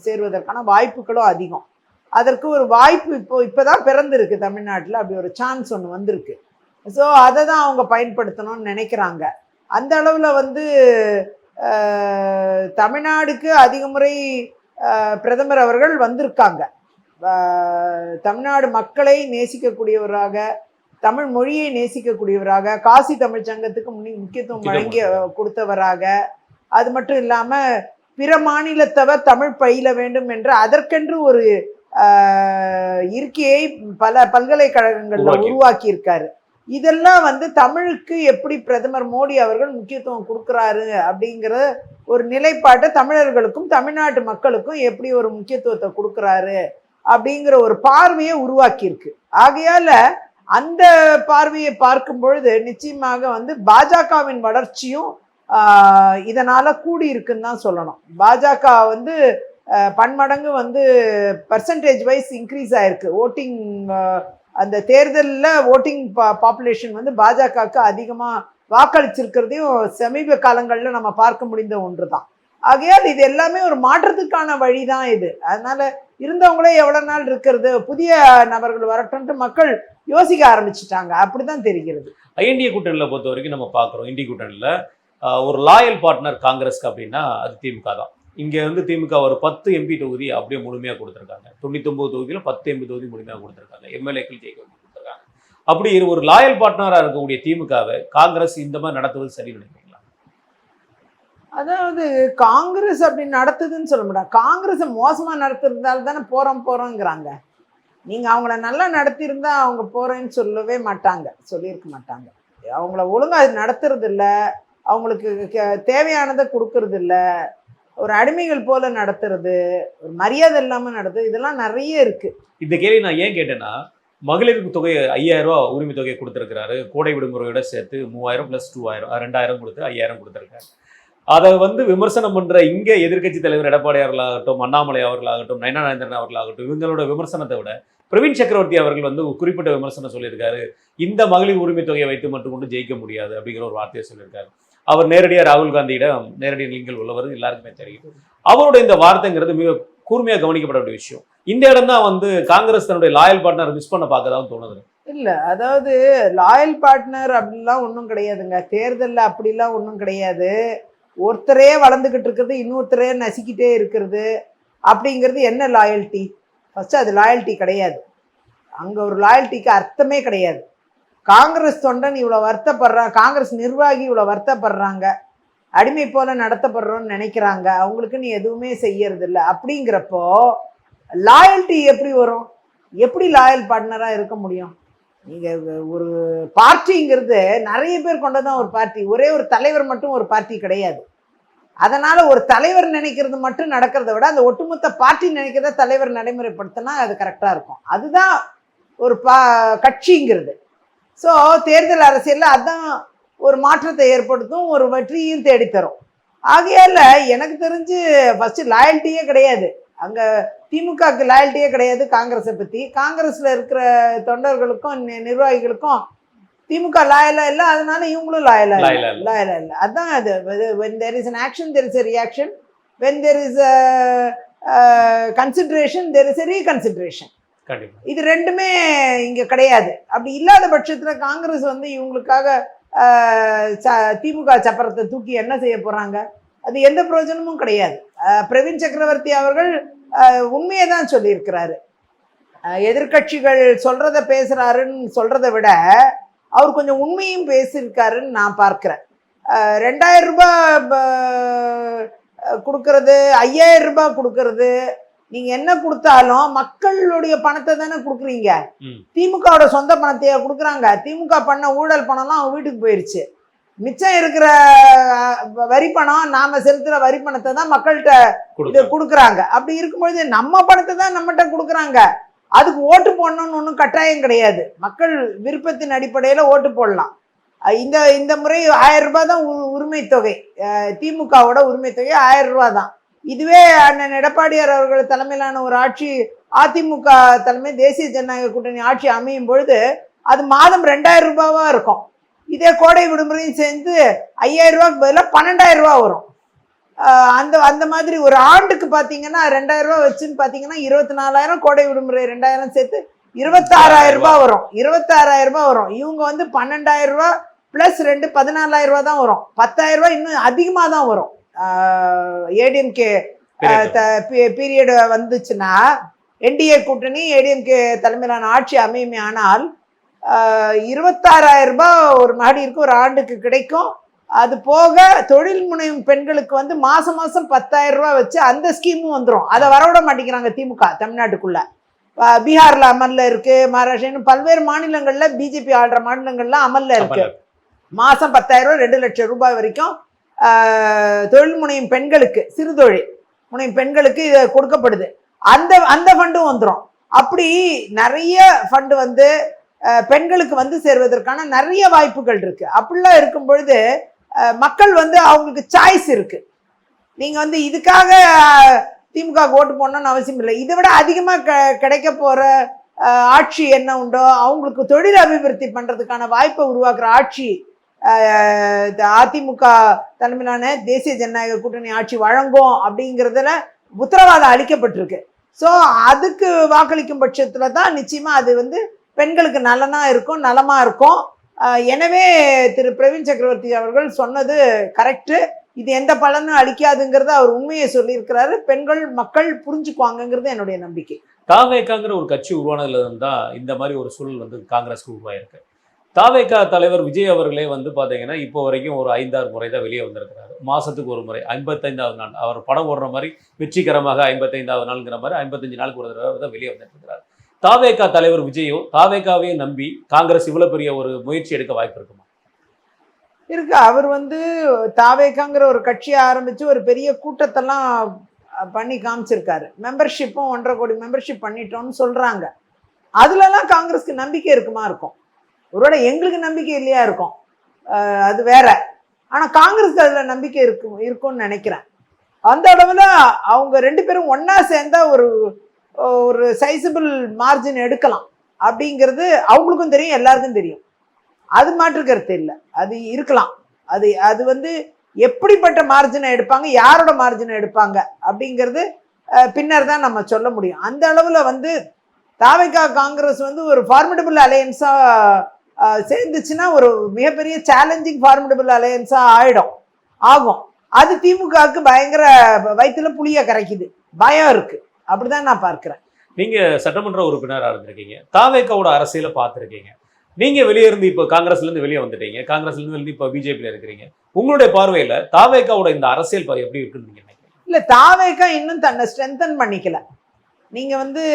சேருவதற்கான வாய்ப்புகளும் அதிகம். அதற்கு ஒரு வாய்ப்பு இப்போதான் பிறந்திருக்கு தமிழ்நாட்டில். அப்படி ஒரு சான்ஸ் ஒன்று வந்திருக்கு. ஸோ அதை தான் அவங்க பயன்படுத்தணும்னு நினைக்கிறாங்க. அந்த அளவில் வந்து தமிழ்நாடுக்கு அதிக முறை பிரதமர் அவர்கள் வந்திருக்காங்க. தமிழ்நாடு மக்களை நேசிக்கக்கூடியவராக, தமிழ் மொழியை நேசிக்கக்கூடியவராக, காசி தமிழ் சங்கத்துக்கு முக்கியத்துவம் வழங்கி கொடுத்தவராக, அது மட்டும் இல்லாம பிற மாநிலத்தவர் தமிழ் பயில வேண்டும் என்ற அதற்கென்று ஒரு இருக்கையை பல பல்கலைக்கழகங்கள்ல உருவாக்கி இருக்காரு. இதெல்லாம் வந்து தமிழுக்கு எப்படி பிரதமர் மோடி அவர்கள் முக்கியத்துவம் கொடுக்குறாரு அப்படிங்கிற ஒரு நிலைப்பாட்டை தமிழர்களுக்கும் தமிழ்நாட்டு மக்களுக்கும் எப்படி ஒரு முக்கியத்துவத்தை கொடுக்குறாரு அப்படிங்கிற ஒரு பார்வையை உருவாக்கியிருக்கு. ஆகையால அந்த பார்வையை பார்க்கும் பொழுது நிச்சயமாக வந்து பாஜகவின் வளர்ச்சியும் இதனால கூடி இருக்குன்னு தான் சொல்லணும். பாஜக வந்து பன்மடங்கு வந்து பர்சன்டேஜ் வைஸ் இன்க்ரீஸ் ஆயிருக்கு. ஓட்டிங் அந்த தேர்தலில் ஓட்டிங் பாப்புலேஷன் வந்து பாஜகவுக்கு அதிகமாக வாக்களிச்சிருக்கிறதையும் சமீப காலங்களில் நம்ம பார்க்க முடிந்த ஒன்று தான். ஆகையால் இது எல்லாமே ஒரு மாற்றத்துக்கான வழி தான் இது. அதனால இருந்தவங்களே எவ்வளோ நாள் இருக்கிறது, புதிய நபர்கள் வரட்டும்ட்டு மக்கள் யோசிக்க ஆரம்பிச்சுட்டாங்க. அப்படிதான் தெரிகிறது. ஐஎன்டிஏ கூட்டணியில் பொறுத்த வரைக்கும் நம்ம பார்க்குறோம், இந்திய கூட்டணியில் ஒரு லாயல் பார்ட்னர் காங்கிரஸ்க்கு அப்படின்னா அது திமுக தான். இங்கே வந்து திமுக ஒரு 10 எம்பி தொகுதி அப்படியே முழுமையாக கொடுத்துருக்காங்க. 99 தொகுதியில் 10 எம்பி தொகுதி முழுமையாக கொடுத்துருக்காங்க. எம்எல்ஏக்கள் ஜெயிக்க கொடுத்துருக்காங்க. அப்படி ஒரு லாயல் பார்ட்னராக இருக்கக்கூடிய திமுகவை காங்கிரஸ் இந்த மாதிரி நடத்துவது சரி நினைக்கிறீங்களா? அதாவது காங்கிரஸ் அப்படி நடத்துதுன்னு சொல்ல முடியாது. காங்கிரஸை மோசமாக நடத்துறதால தானே போகிறோங்கிறாங்க. நீங்கள் அவங்கள நல்லா நடத்தியிருந்தா அவங்க போகிறேன்னு சொல்லவே மாட்டாங்க, சொல்லியிருக்க மாட்டாங்க. அவங்கள ஒழுங்காக அது நடத்துறது இல்லை, அவங்களுக்கு தேவையானதை கொடுக்கறது இல்லை, ஒரு அடிமைகள் போல நடத்துறது, ஒரு மரியாதை இல்லாமல் நடத்துறது, இதெல்லாம் நிறைய இருக்கு. இந்த கேள்வி நான் ஏன் கேட்டேன்னா, மகளிருக்கு தொகை 5000 ரூபா உரிமை தொகை கொடுத்துருக்கிறாரு. கோடை விடுமுறையோட சேர்த்து 3000 + 2000 2000 கொடுத்து 5000 கொடுத்துருக்காரு. அதை வந்து விமர்சனம் பண்ற இங்கே எதிர்க்கட்சி தலைவர் எடப்பாடி அவர்களாகட்டும், அண்ணாமலை அவர்களாகட்டும், நயனா நாகேந்திரன் அவர்களாகட்டும், இவங்களோட விமர்சனத்தை விட பிரவீன் சக்கரவர்த்தி அவர்கள் வந்து குறிப்பிட்ட விமர்சனம் சொல்லியிருக்காரு. இந்த மகளிர் உரிமை தொகையை வைத்து மட்டும் கொண்டு ஜெயிக்க முடியாது அப்படிங்கிற ஒரு வார்த்தையை சொல்லியிருக்காரு. அவர் நேரடியாக ராகுல் காந்தியிடம் நேரடி நீங்கள் உள்ளவர் எல்லாருக்குமே தெரியும். அவருடைய இந்த வார்த்தைங்கிறது மிக கூர்மையாக கவனிக்கப்பட வேண்டிய விஷயம். இந்த இடம் தான் வந்து காங்கிரஸ் தன்னுடைய லாயல் பார்ட்னர் மிஸ் பண்ண பார்க்கதான் தோணுது. இல்லை, அதாவது லாயல் பார்ட்னர் அப்படிலாம் ஒன்றும் கிடையாதுங்க. தேர்தலில் அப்படிலாம் ஒன்றும் கிடையாது. ஒருத்தரே வளர்ந்துக்கிட்டு இருக்கிறது, இன்னொருத்தரே நசிக்கிட்டே இருக்கிறது அப்படிங்கிறது என்ன லாயல்ட்டி? ஃபஸ்ட்டு அது லாயல்ட்டி கிடையாது. அங்கே ஒரு லாயல்ட்டிக்கு அர்த்தமே கிடையாது. காங்கிரஸ் தொண்டன் இவ்வளோ வருத்தப்படுறான், காங்கிரஸ் நிர்வாகி இவ்வளோ வருத்தப்படுறாங்க, அடிமை போல நடத்தப்படுறோன்னு நினைக்கிறாங்க, அவங்களுக்குன்னு எதுவுமே செய்யறதில்ல. அப்படிங்கிறப்போ லாயல்ட்டி எப்படி வரும்? எப்படி லாயல் பார்ட்னராக இருக்க முடியும்? நீங்கள் ஒரு பார்ட்டிங்கிறது நிறைய பேர் கொண்டதான் ஒரு பார்ட்டி. ஒரே ஒரு தலைவர் மட்டும் ஒரு பார்ட்டி கிடையாது. அதனால் ஒரு தலைவர் நினைக்கிறது மட்டும் நடக்கிறத விட அந்த ஒட்டுமொத்த பார்ட்டி நினைக்கிறத தலைவர் நடைமுறைப்படுத்தினா அது கரெக்டாக இருக்கும். அதுதான் ஒரு கட்சிங்கிறது. ஸோ தேர்தல் அரசியலில் அதுதான் ஒரு மாற்றத்தை ஏற்படுத்தும், ஒரு வெற்றியும் தேடித்தரும். ஆகையால் எனக்கு தெரிஞ்சு ஃபஸ்ட்டு லாயல்ட்டியே கிடையாது. அங்கே திமுகவுக்கு லாயல்ட்டியே கிடையாது காங்கிரஸை பற்றி. காங்கிரஸில் இருக்கிற தொண்டர்களுக்கும் நிர்வாகிகளுக்கும் திமுக லாயலாக இல்லை, அதனால இவங்களும் லாயலாக இல்லை. அதுதான் அது. when there is an action there is a reaction, when there is a consideration there is a reconsideration. இது ரெண்டுமே இங்கே கிடையாது. அப்படி இல்லாத பட்சத்தில் காங்கிரஸ் வந்து இவங்களுக்காக திமுக சப்பரத்தை தூக்கி என்ன செய்ய போகிறாங்க? அது எந்த பிரயோஜனமும் கிடையாது. பிரவீன் சக்கரவர்த்தி அவர்கள் உண்மையை தான் சொல்லியிருக்கிறாரு. எதிர்கட்சிகள் சொல்கிறத பேசுகிறாருன்னு சொல்கிறத விட அவர் கொஞ்சம் உண்மையும் பேசியிருக்காருன்னு நான் பார்க்குறேன். 2000 ரூபாய் கொடுக்கறது, 5000 ரூபாய் கொடுக்கறது, நீங்கள் என்ன கொடுத்தாலும் மக்களுடைய பணத்தை தானே கொடுக்குறீங்க. திமுகவோட சொந்த பணத்தையா கொடுக்குறாங்க? திமுக பண்ண ஊழல் பணம்லாம் அவங்க வீட்டுக்கு போயிடுச்சு. மிச்சம் இருக்கிற வரி பணம், நாம செலுத்துகிற வரி பணத்தை தான் மக்கள்கிட்ட இதை கொடுக்குறாங்க. அப்படி இருக்கும்பொழுது நம்ம பணத்தை தான் நம்மகிட்ட கொடுக்குறாங்க. அதுக்கு ஓட்டு போடணும்னு ஒன்றும் கட்டாயம் கிடையாது. மக்கள் விருப்பத்தின் அடிப்படையில் ஓட்டு போடலாம். இந்த முறை 1000 ரூபாய் தான் உரிமை தொகை. திமுகவோட உரிமை தொகை 1000 ரூபாய் தான். இதுவே அண்ணன் எடப்பாடியார் அவர்கள் தலைமையிலான ஒரு ஆட்சி, அதிமுக தலைமை தேசிய ஜனநாயக கூட்டணி ஆட்சி அமையும் பொழுது அது மாதம் 2000 ரூபாவா இருக்கும். இதே கோடை விடுமுறையும் சேர்ந்து 5000 ரூபாய்க்கு பதிலாக 12000 ரூபா வரும். அந்த மாதிரி ஒரு ஆண்டுக்கு பார்த்தீங்கன்னா 2000 ரூபா வச்சுன்னு பார்த்தீங்கன்னா 24000, கோடை விடுமுறை 2000 சேர்த்து 26000 ரூபாய் வரும். 26000 ரூபாய் வரும். இவங்க வந்து 12000 ரூபா ப்ளஸ் 2 14000 ரூபா தான் வரும். 10000 ரூபாய் இன்னும் அதிகமாக தான் வரும். ஏடிஎம்கே பீரியட் வந்துச்சுன்னா, என்டிஏ கூட்டணி ஏடிஎம்கே தலைமையிலான ஆட்சி அமையுமே ஆனால் 26000 ரூபாய் ஒரு மகளிருக்கு ஒரு ஆண்டுக்கு கிடைக்கும். அது போக தொழில் முனையும் பெண்களுக்கு வந்து மாதம் 10000 ரூபாய் வச்சு அந்த ஸ்கீமும் வந்துடும். அதை வரவிட மாட்டேங்கிறாங்க திமுக தமிழ்நாட்டுக்குள்ள. பீகாரில் அமலில் இருக்குது, மகாராஷ்டிரா, பல்வேறு மாநிலங்களில் பிஜேபி ஆள்ற மாநிலங்கள்லாம் அமலில் இருக்குது. மாதம் 10000 ரூபாய் 2 லட்சம் ரூபாய் வரைக்கும் தொழில் முனையும் பெண்களுக்கு, சிறு தொழில் முனையும் பெண்களுக்கு இது கொடுக்கப்படுது. அந்த ஃபண்டும் வந்துடும். அப்படி நிறைய ஃபண்டு வந்து பெண்களுக்கு வந்து சேர்வதற்கான நிறைய வாய்ப்புகள் இருக்கு. அப்படிலாம் இருக்கும் பொழுது மக்கள் வந்து அவங்களுக்கு சாய்ஸ் இருக்கு. நீங்க வந்து இதுக்காக திமுக ஓட்டு போடணும்னு அவசியம் இல்லை. இதை விட அதிகமாக கிடைக்க போற ஆட்சி என்ன உண்டோ, அவங்களுக்கு தொழில் அபிவிருத்தி பண்றதுக்கான வாய்ப்பை உருவாக்குற ஆட்சி அதிமுக தலைமையிலான தேசிய ஜனநாயக கூட்டணி ஆட்சி வழங்கும் அப்படிங்கிறதுல உத்தரவாதம் அளிக்கப்பட்டிருக்கு. ஸோ அதுக்கு வாக்களிக்கும் பட்சத்தில் தான் நிச்சயமா அது வந்து பெண்களுக்கு நலனா இருக்கும், நலமா இருக்கும். எனவே திரு பிரவீன் சக்கரவர்த்தி அவர்கள் சொன்னது கரெக்டு. இது எந்த பலனும் அளிக்காதுங்கிறத அவர் உண்மையை சொல்லியிருக்கிறாரு. பெண்கள் மக்கள் புரிஞ்சுக்குவாங்கங்கிறது என்னுடைய நம்பிக்கை. தாவேகாங்கிற ஒரு கட்சி உருவானதுல இருந்தால் இந்த மாதிரி ஒரு சூழல் வந்து காங்கிரஸ்க்கு உருவாயிருக்கு. தாவேகா தலைவர் விஜய் அவர்களே வந்து பார்த்தீங்கன்னா இப்போ வரைக்கும் ஒரு 5-6 முறை தான் வெளியே வந்திருக்கிறாரு. மாதத்துக்கு ஒரு முறை 55வது நாள் அவர் படம் ஓடுற மாதிரி வெற்றிகரமாக 55வது நாளுங்கிற மாதிரி 55 நாளுக்கு ஒரு தடவை தான் வெளியே வந்துட்டு இருக்கிறார். தாவேகா தலைவர் விஜயோ தாவேகாவையும் நம்பி காங்கிரஸ் இவ்வளவு பெரிய ஒரு முயற்சி எடுக்க வாய்ப்பு இருக்குமா? இருக்கு. அவர் வந்து தாவேகாங்கிற ஒரு கட்சியை ஆரம்பிச்சு ஒரு பெரிய கூட்டத்தெல்லாம் பண்ணி காமிச்சிருக்காரு. மெம்பர்ஷிப்பும் 1.5 கோடி மெம்பர்ஷிப் பண்ணிட்டோம்னு சொல்றாங்க. அதுலலாம் காங்கிரஸ்க்கு நம்பிக்கை இருக்குமா? இருக்கும். ஒருவேளை எங்களுக்கு நம்பிக்கை இல்லையா இருக்கும், அது வேற. ஆனா காங்கிரஸ்க்கு அதுல நம்பிக்கை இருக்கும்னு நினைக்கிறேன். அந்த அளவுல அவங்க 2 பேரும் ஒன்னா சேர்ந்தா ஒரு சைசபிள் மார்ஜின் எடுக்கலாம் அப்படிங்கிறது அவங்களுக்கும் தெரியும், எல்லாருக்கும் தெரியும். அது மாற்று கருத்து இல்லை, அது இருக்கலாம். அது வந்து எப்படிப்பட்ட மார்ஜினை எடுப்பாங்க, யாரோட மார்ஜினை எடுப்பாங்க அப்படிங்கிறது பின்னர் தான் நம்ம சொல்ல முடியும். அந்த அளவில் வந்து தாவேகா காங்கிரஸ் வந்து ஒரு ஃபார்மிடபிள் அலையன்ஸா சேர்ந்துச்சுன்னா ஒரு மிகப்பெரிய சேலஞ்சிங் ஃபார்மிடபிள் அலையன்ஸா ஆகும். அது திமுகவுக்கு பயங்கர வயிற்றுல புளிய கரைக்குது, பயம் இருக்கு. அப்படிதான் நான் பார்க்கிறேன். நீங்க சட்டமன்ற உறுப்பினராக இருந்திருக்கீங்க, தாவேகாவோட அரசியலை பார்த்துருக்கீங்க. நீங்க வெளியே இருந்து இப்போ காங்கிரஸ்ல இருந்து வெளியே வந்துட்டீங்க, காங்கிரஸ்ல இருந்து இப்போ பிஜேபியில் இருக்கிறீங்க. உங்களுடைய பார்வையில தாவேகாவோட இந்த அரசியல் எப்படி இருக்குன்னு நீங்க நினைக்கிறீங்க? இல்ல, தாவேகா இன்னும் தன்னை ஸ்ட்ரென்தன் பண்ணிக்கல. நீங்க வந்து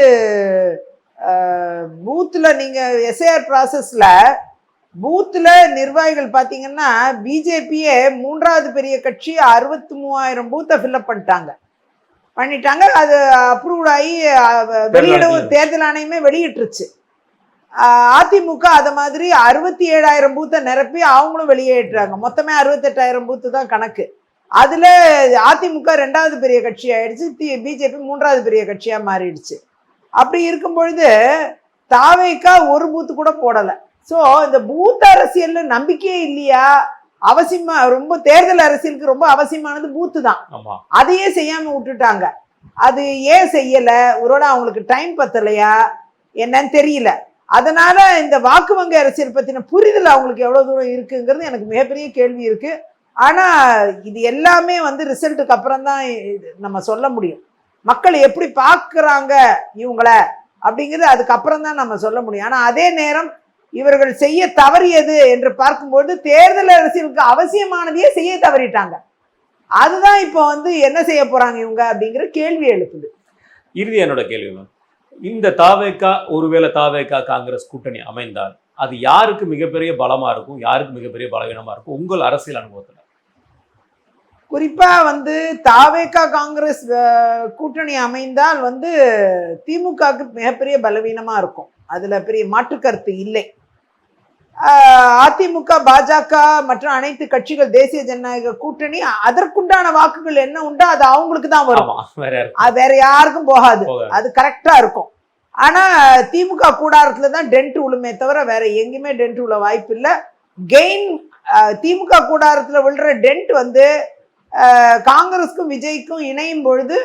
பூத்துல நீங்க எஸ்ஐஆர் ப்ராசஸ்ல பூத்துல நிர்வாகிகள் பாத்தீங்கன்னா பிஜேபியே 3வது பெரிய கட்சி 63,000 பூத்தை ஃபில்அப் பண்ணிட்டாங்க. அது அப்ரூவ் ஆகி தேர்தல் ஆணையமே வெளியிட்டுருச்சு. அதிமுக அதை மாதிரி 67,000 பூத்தை நிரப்பி அவங்களும் வெளியேற்றாங்க. மொத்தமே 68,000 பூத்து தான் கணக்கு. அதுல அதிமுக 2வது பெரிய கட்சி ஆயிடுச்சு, பிஜேபி 3வது பெரிய கட்சியா மாறிடுச்சு. அப்படி இருக்கும் பொழுது தாவேகா ஒரு பூத்து கூட போடல. ஸோ இந்த பூத் அரசியல்ல நம்பிக்கையே இல்லையா? அவசியமா ரொம்ப தேர்தல் அரசியலுக்கு ரொம்ப அவசியமானது பூத்து தான். அதையே செய்யாம விட்டுட்டாங்க. அது ஏன் செய்யல? ஒருவேளை அவங்களுக்கு டைம் பத்தலையா என்னன்னு தெரியல. அதனால இந்த வாக்கு வங்கி அரசியல் பத்தின புரிதல் அவங்களுக்கு எவ்வளவு தூரம் இருக்குங்கிறது எனக்கு மிகப்பெரிய கேள்வி இருக்கு. ஆனா இது எல்லாமே வந்து ரிசல்ட்டுக்கு அப்புறம் தான் நம்ம சொல்ல முடியும். மக்கள் எப்படி பார்க்குறாங்க இவங்கள அப்படிங்கிறது அதுக்கப்புறம் தான் நம்ம சொல்ல முடியும். ஆனா அதே நேரம் இவர்கள் செய்ய தவறியது என்று பார்க்கும்போது தேர்தல் அரசியலுக்கு அவசியமானதையே செய்ய தவறிட்டாங்க. அதுதான் இப்போ வந்து என்ன செய்ய போறாங்க இவங்க அப்படிங்கிற கேள்வி எழுப்புது. இறுதி என்னோட கேள்வி மேம், இந்த தாவேகா ஒருவேளை தாவேகா காங்கிரஸ் கூட்டணி அமைந்தால் அது யாருக்கு மிகப்பெரிய பலமா இருக்கும், யாருக்கு மிகப்பெரிய பலவீனமா இருக்கும் உங்கள் அரசியல் அனுபவத்தில்? குறிப்பா வந்து தாவேகா காங்கிரஸ் கூட்டணி அமைந்தால் வந்து திமுகவுக்கு மிகப்பெரிய பலவீனமா இருக்கும். அதுல பெரிய மாற்று கருத்து இல்லை. அதிமுக, பாஜக மற்ற அனைத்து கட்சிகள், தேசிய ஜனநாயக கூட்டணி அதற்குண்டான வாக்குகள் என்ன உண்டோ அது அவங்களுக்கு தான் வரும், வேற யாருக்கும் போகாது. அது கரெக்டா இருக்கும். ஆனா திமுக கூடாரத்துல தான் டென்ட் விழுமே தவிர வேற எங்கேயுமே டென்ட் விழ வாய்ப்பு இல்லை. கெயின் திமுக கூடாரத்துல விழுற டென்ட் வந்து காங்கிரஸுக்கும் விஜய்க்கும் இணையும் பொழுது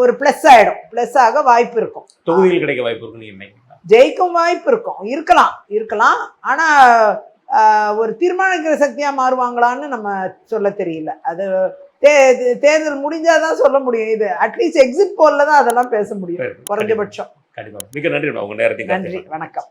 ஒரு பிளஸ் ஆயிடும், பிளஸ் ஆக வாய்ப்பு இருக்கும். தொகுதியில் கிடைக்க வாய்ப்பு இருக்கும், ஜெயிக்கும் வாய்ப்பு இருக்கலாம். ஆனா ஒரு தீர்மானிக்கிற சக்தியா மாறுவாங்களான்னு நம்ம சொல்ல தெரியல. அது தேர்தல் முடிஞ்சாதான் சொல்ல முடியும். இது அட்லீஸ்ட் எக்ஸிட் போல்ல தான் அதெல்லாம் பேச முடியும் குறைஞ்சபட்சம். கண்டிப்பா. மிக நன்றி உங்க நேரத்துக்கு. நன்றி, வணக்கம்.